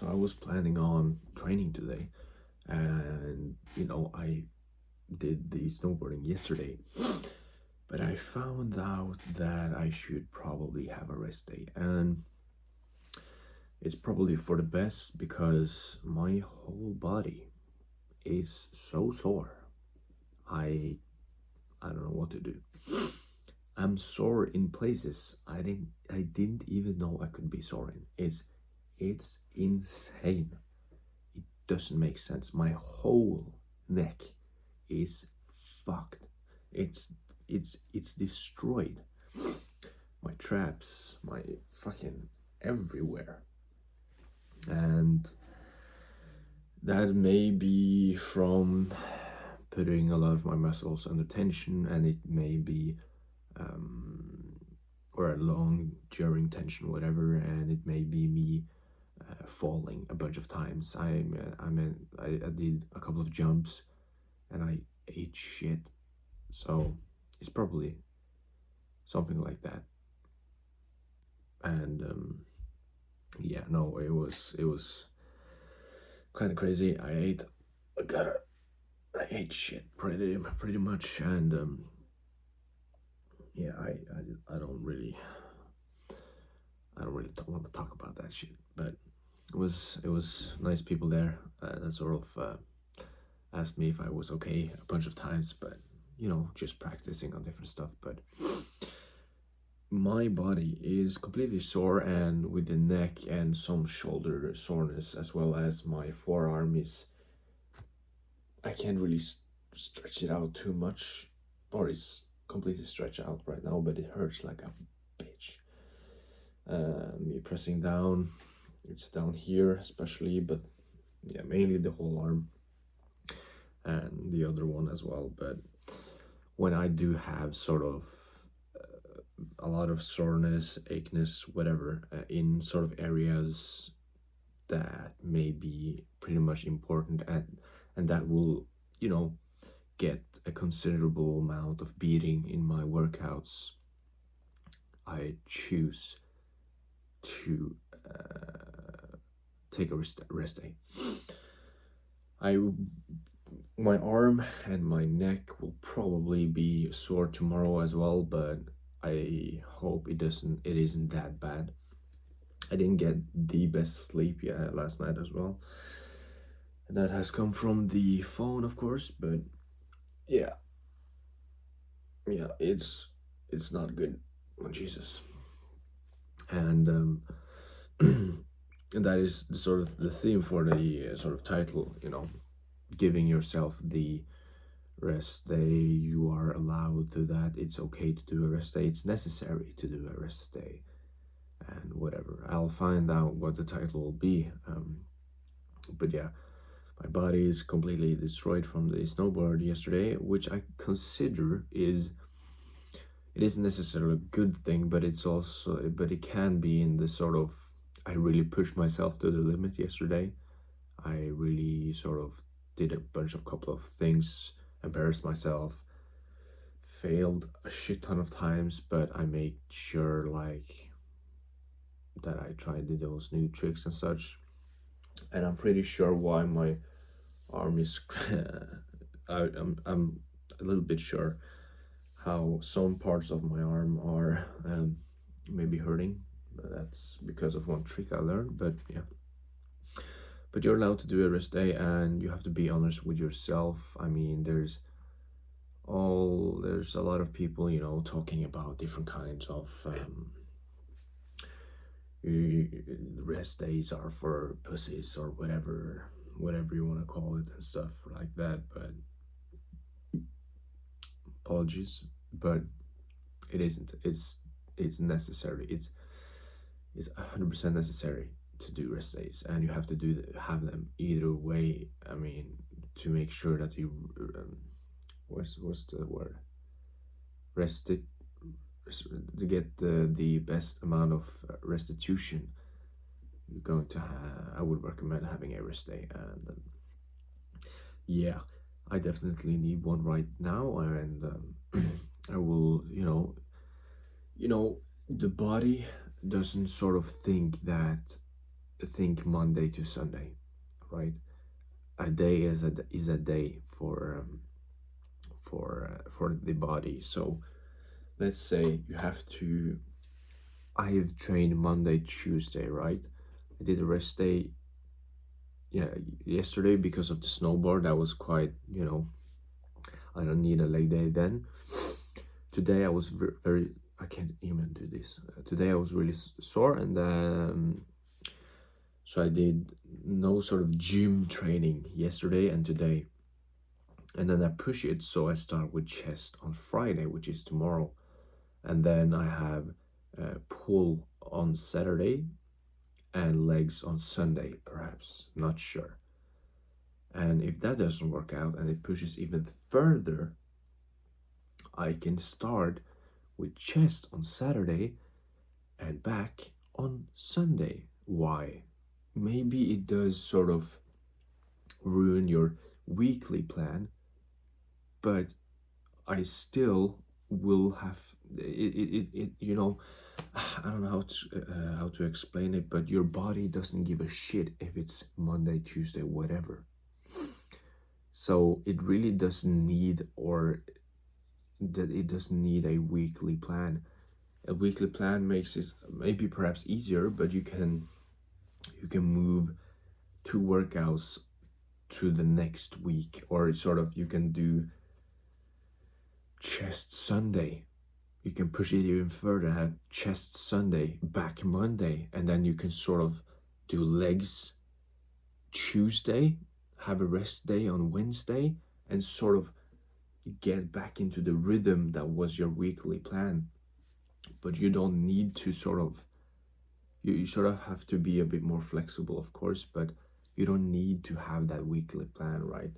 So I was planning on training today, and I did the snowboarding yesterday, but I found out that I should probably have a rest day, and it's probably for the best because my whole body is so sore. I I don't know what to do. I'm sore in places I didn't even know I could be sore in. It's insane. It doesn't make sense. My whole neck is fucked. It's it's destroyed. My traps, my fucking everywhere. And that may be from putting a lot of my muscles under tension, and it may be or a long during tension, whatever, and it may be me falling a bunch of times. I did a couple of jumps, and I ate shit, so it's probably something like that. And yeah, no, it was kind of crazy. I ate shit pretty much, and yeah, I don't really want to talk about that shit, but it was nice people there that sort of asked me if I was okay a bunch of times, but just practicing on different stuff. But my body is completely sore, and with the neck and some shoulder soreness, as well as my forearm is, I can't really stretch it out too much, or it's completely stretched out right now, but it hurts like a bitch. Me pressing down, it's down here especially, but yeah, mainly the whole arm and the other one as well. But when I do have sort of a lot of soreness, acheness, whatever, in sort of areas that may be pretty much important, and that will get a considerable amount of beating in my workouts, I choose to take a rest day. My arm and my neck will probably be sore tomorrow as well, but I hope it isn't that bad. I didn't get the best sleep last night as well. And that has come from the phone, of course, but yeah. Yeah, it's not good. Oh, Jesus. And and that is the sort of the theme for the sort of title, giving yourself the rest day. You are allowed to that. It's okay to do a rest day. It's necessary to do a rest day, and whatever. I'll find out what the title will be. But yeah, my body is completely destroyed from the snowboard yesterday, which I consider it isn't necessarily a good thing, but it can be in the sort of, I really pushed myself to the limit yesterday. I really sort of did a couple of things, embarrassed myself, failed a shit ton of times, but I made sure like that I tried those new tricks and such. And I'm pretty sure why my arm is I'm a little bit sure how some parts of my arm are maybe hurting. But that's because of one trick I learned. But yeah, but you're allowed to do a rest day, and you have to be honest with yourself. I mean, there's a lot of people talking about different kinds of rest days are for pussies or whatever you want to call it and stuff like that. But apologies, but it isn't. It's necessary. It's 100% necessary to do rest days, and you have to have them either way. I mean, to make sure that you what's the word, rested, to get the best amount of restitution you're going to have. I would recommend having a rest day, and yeah, I definitely need one right now, and I will, the body doesn't sort of think that think Monday to Sunday, right? A day is a day for the body. So let's say you have to. I have trained Monday, Tuesday, right? I did a rest day. Yeah, yesterday because of the snowboard. That was quite, I don't need a leg day then. Today I was very. I can't even do this. Today I was really sore, and so I did no sort of gym training yesterday and today. And then I push it, so I start with chest on Friday, which is tomorrow. And then I have pull on Saturday and legs on Sunday, perhaps, not sure. And if that doesn't work out and it pushes even further, I can start with chest on Saturday and back on Sunday. Why? Maybe it does sort of ruin your weekly plan, but I still will have it I don't know how to explain it, but your body doesn't give a shit if it's Monday, Tuesday, whatever. So it really doesn't need, or that it doesn't need a weekly plan. A weekly plan makes it maybe perhaps easier, but you can move two workouts to the next week, or sort of you can do chest Sunday. You can push it even further, have chest Sunday, back Monday, and then you can sort of do legs Tuesday, have a rest day on Wednesday, and sort of get back into the rhythm that was your weekly plan. But you don't need to sort of, you sort of have to be a bit more flexible, of course, but you don't need to have that weekly plan, right?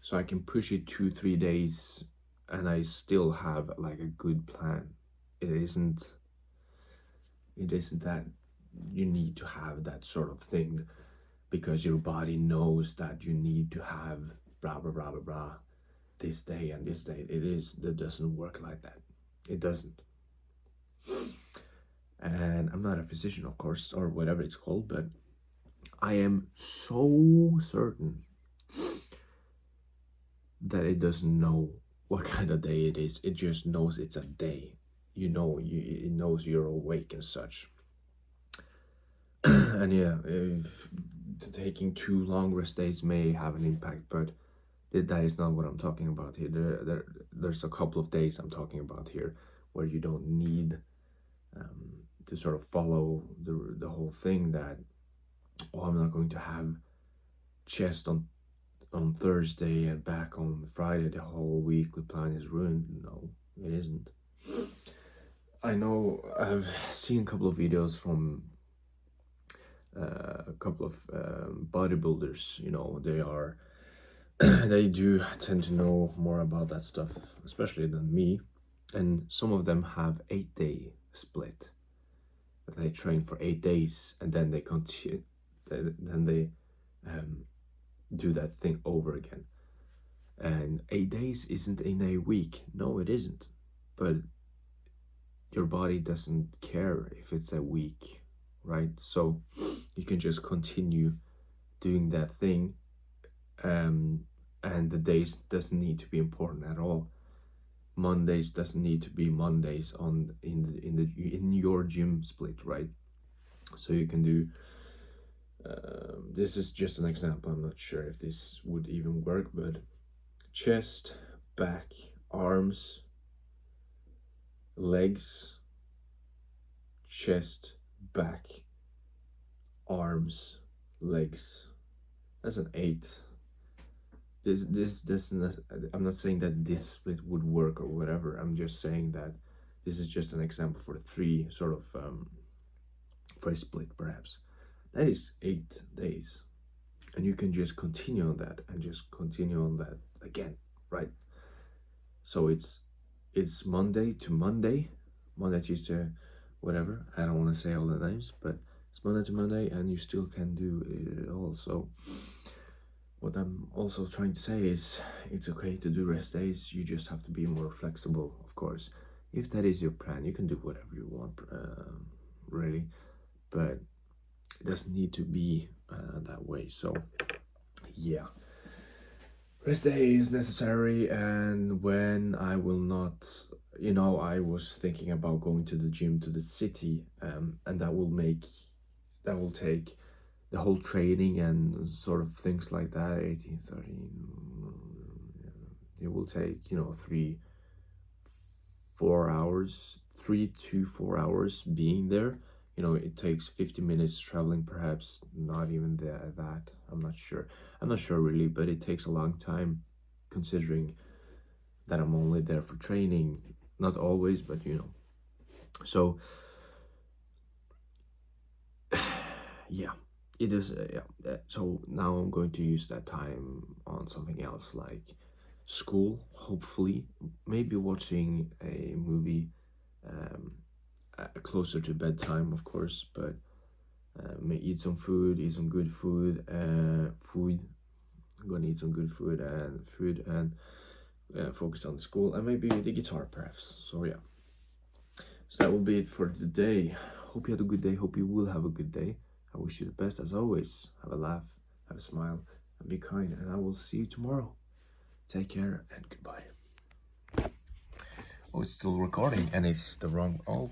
So I can push it 2-3 days and I still have like a good plan. It isn't that you need to have that sort of thing because your body knows that you need to have blah blah blah blah blah this day and this day. That doesn't work like that. It doesn't. And I'm not a physician, of course, or whatever it's called, but I am so certain that it doesn't know what kind of day it is. It just knows it's a day. It knows you're awake and such. And yeah, if taking too long rest days may have an impact, but that is not what I'm talking about here. There's a couple of days I'm talking about here where you don't need to sort of follow the whole thing that, oh, I'm not going to have chest on Thursday and back on Friday. The whole weekly plan is ruined. No, it isn't. I know I've seen a couple of videos from a couple of bodybuilders. They are they do tend to know more about that stuff, especially than me. And some of them have 8-day split. That they train for 8 days and then they continue. Then they do that thing over again. And 8 days isn't in a week. No, it isn't. But your body doesn't care if it's a week, right? So you can just continue doing that thing, and the days doesn't need to be important at all. Mondays doesn't need to be Mondays in your gym split, right? So you can do. This is just an example. I'm not sure if this would even work, but chest, back, arms, legs, chest, back, arms, legs. That's an 8. I'm not saying that this split would work or whatever. I'm just saying that this is just an example for 3 sort of for a split, perhaps. That is 8 days, and you can just continue on that and just continue on that again, right? So it's Monday to Monday, Tuesday, whatever. I don't want to say all the names, but it's Monday to Monday, and you still can do it all. So what I'm also trying to say is it's okay to do rest days. You just have to be more flexible, of course. If that is your plan, you can do whatever you want, really. But it doesn't need to be that way. So yeah, rest day is necessary. And when I will not, I was thinking about going to the gym to the city, and that will take the whole training and sort of things like that. 18, 13, it will take 3 4 hours, 3 to 4 hours being there. It takes 50 minutes traveling, perhaps not even that. I'm not sure really, but it takes a long time considering that I'm only there for training. Not always, but so yeah, it is. Yeah. So now I'm going to use that time on something else, like school, hopefully, maybe watching a movie, um, closer to bedtime, of course, but may eat some food, eat some good food. I'm gonna eat some good food and focus on school and maybe the guitar, perhaps. So yeah, so that will be it for today. Hope you had a good day. Hope you will have a good day. I wish you the best as always. Have a laugh, have a smile, and be kind. And I will see you tomorrow. Take care and goodbye. Oh, it's still recording and it's the wrong. Oh.